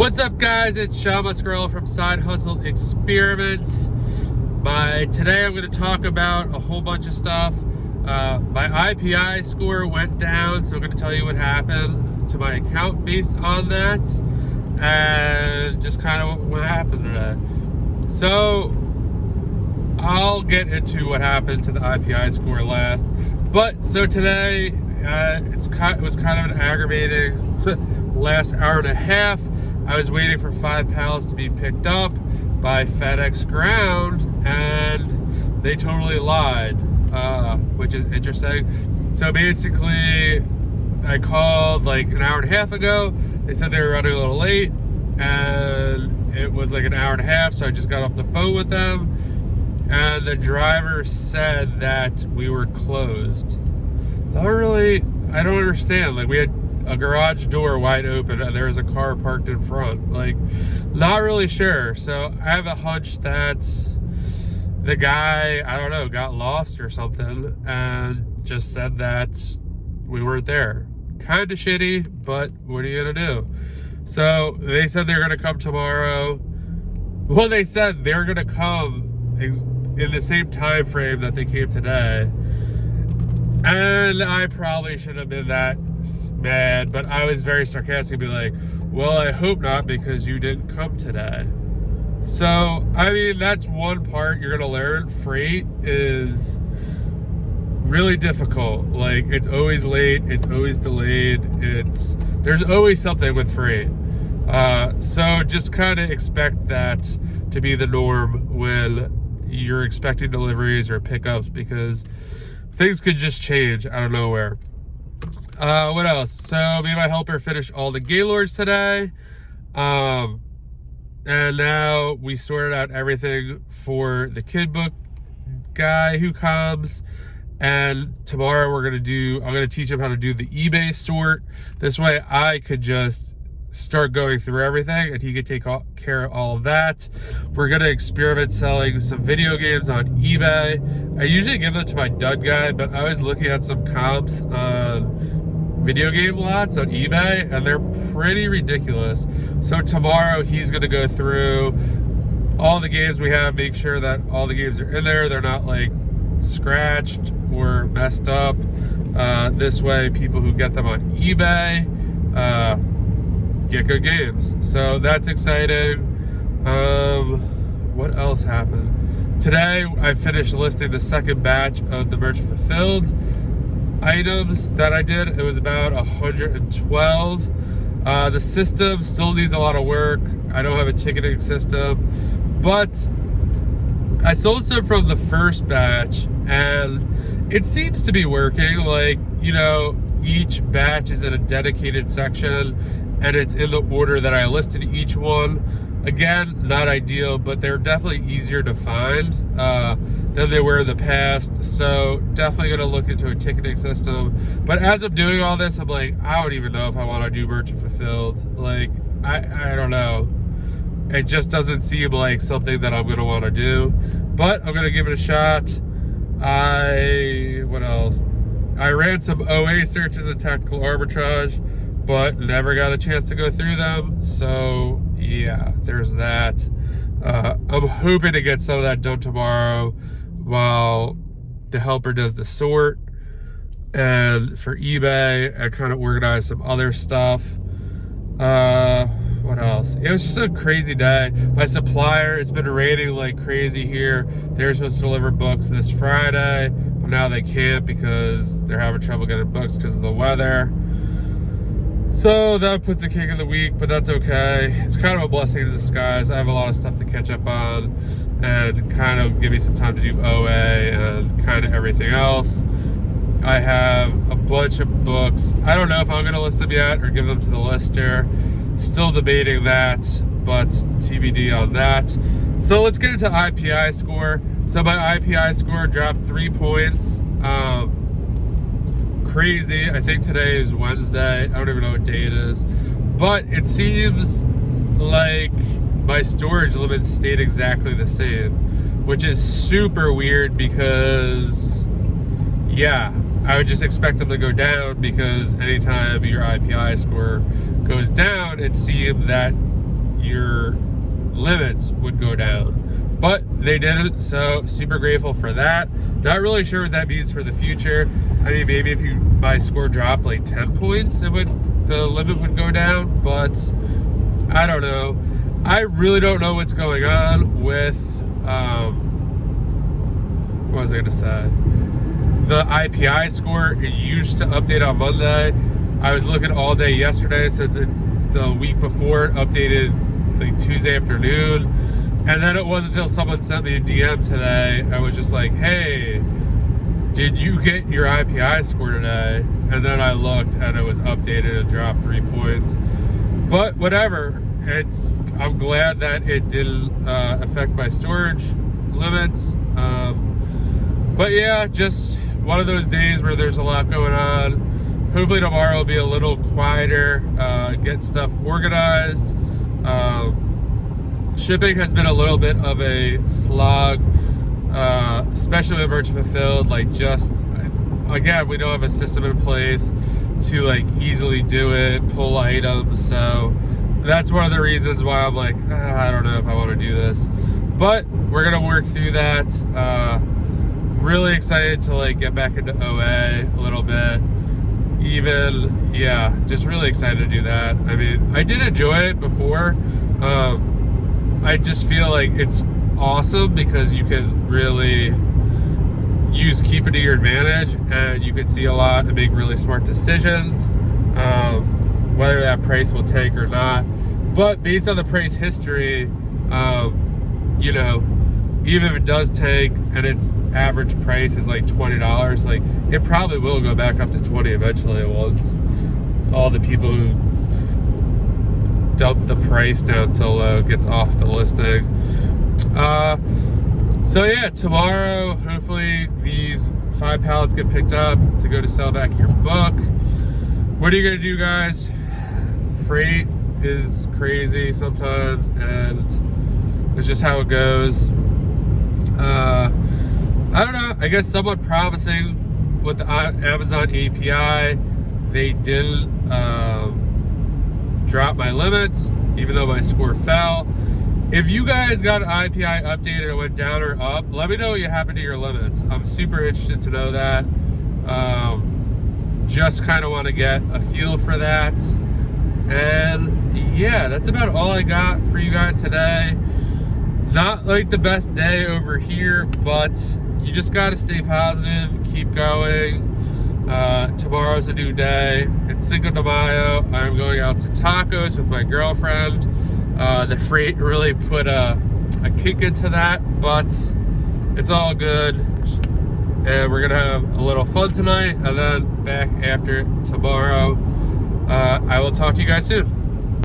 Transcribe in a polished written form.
What's up, guys? It's Sean Muscarello from Side Hustle Experiments. Today I'm going to talk about a whole bunch of stuff. My IPI score went down, so I'm going to tell you what happened to my account based on that, and just kind of what happened today. So I'll get into what happened to the IPI score last. But so today it was kind of an aggravating last hour and a half. I was waiting for 5 pallets to be picked up by FedEx Ground, and they totally lied, which is interesting. So basically, I called like an hour and a half ago. They said they were running a little late, and it was like an hour and a half, so I just got off the phone with them, and the driver said that we were closed. Not really, I don't understand. Like, we had a garage door wide open and there was a car parked in front. Like, not really sure. So I have a hunch that the guy, I don't know, got lost or something and just said that we weren't there. Kind of shitty, but what are you gonna do? So they said they're gonna come tomorrow. Well, they said they're gonna come in the same time frame that they came today. And I probably shouldn't have been that mad, but I was very sarcastic and be like, well, I hope not, because you didn't come today. So, I mean, that's one part you're gonna learn. Freight is really difficult. Like, it's always late, it's always delayed, there's always something with freight. So just kind of expect that to be the norm when you're expecting deliveries or pickups, because things could just change out of nowhere. What else? So me and my helper finished all the Gaylords today. And now we sorted out everything for the kid book guy who comes. And tomorrow I'm going to teach him how to do the eBay sort. This way I could just start going through everything and he could take care of all of that. We're going to experiment selling some video games on eBay. I usually give them to my dud guy, but I was looking at some comps on video game lots on eBay and they're pretty ridiculous. So tomorrow he's going to go through all the games we have, make sure that all the games are in there, they're not like scratched or messed up. This way people who get them on eBay get good games. So that's exciting. What else happened? Today I finished listing the second batch of the Merchant Fulfilled items that I did. It was about 112. The system still needs a lot of work. I don't have a ticketing system, but I sold some from the first batch and it seems to be working. Like, you know, each batch is in a dedicated section and it's in the order that I listed each one. Again, not ideal, but they're definitely easier to find than they were in the past. So definitely gonna look into a ticketing system. But as I'm doing all this, I'm like, I don't even know if I want to do Merchant Fulfilled. Like, I don't know. It just doesn't seem like something that I'm gonna want to do. But I'm gonna give it a shot. What else? I ran some OA searches in Tactical Arbitrage, but never got a chance to go through them. So yeah, there's that. I'm hoping to get some of that done tomorrow while the helper does the sort. And for eBay, I kind of organize some other stuff. What else? It was just a crazy day. My supplier, it's been raining like crazy here. They were supposed to deliver books this Friday, but now they can't because they're having trouble getting books because of the weather. So that puts a kick in the week, but that's okay. It's kind of a blessing in disguise. I have a lot of stuff to catch up on and kind of give me some time to do OA and kind of everything else. I have a bunch of books. I don't know if I'm going to list them yet or give them to the lister. Still debating that, but TBD on that. So let's get into IPI score. So my IPI score dropped 3 points. Crazy. I think today is Wednesday. I don't even know what day it is, but it seems like my storage limits stayed exactly the same, which is super weird because, yeah, I would just expect them to go down because anytime your IPI score goes down, it seemed that your limits would go down. But they didn't, so super grateful for that. Not really sure what that means for the future. I mean, maybe if my score dropped like 10 points, the limit would go down, but I don't know. I really don't know what's going on with, what was I gonna say? The IPI score. It used to update on Monday. I was looking all day yesterday since the week before it updated like Tuesday afternoon. And then it wasn't until someone sent me a DM today. I was just like, hey, did you get your IPI score today? And then I looked and it was updated and dropped 3 points. But whatever. I'm glad that it didn't affect my storage limits. But yeah, just one of those days where there's a lot going on. Hopefully tomorrow will be a little quieter, get stuff organized. Shipping has been a little bit of a slog, especially with merchant fulfilled. Like, just again, we don't have a system in place to like easily do it, pull items. So that's one of the reasons why I'm like, I don't know if I want to do this, but we're gonna work through that. Really excited to like get back into OA a little bit. Even, yeah, just really excited to do that. I mean, I did enjoy it before. I just feel like it's awesome because you can really keep it to your advantage, and you can see a lot and make really smart decisions, whether that price will take or not. But based on the price history, you know, even if it does take and its average price is like $20, like it probably will go back up to 20 eventually once all the people who dump the price down so low gets off the listing. So yeah, tomorrow hopefully these 5 pallets get picked up to go to sell back your book. What are you gonna do, guys? Freight is crazy sometimes, and it's just how it goes. I don't know, I guess somewhat promising with the Amazon API. They didn't drop my limits, even though my score fell. If you guys got an IPI update and it went down or up, let me know what happened to your limits. I'm super interested to know that. Just kind of want to get a feel for that. And yeah, that's about all I got for you guys today. Not like the best day over here, but you just got to stay positive, keep going. Tomorrow's a new day. It's Cinco de Mayo. I'm going out to tacos with my girlfriend. The freight really put a kick into that, but it's all good. And we're gonna have a little fun tonight, and then back after tomorrow. I will talk to you guys soon.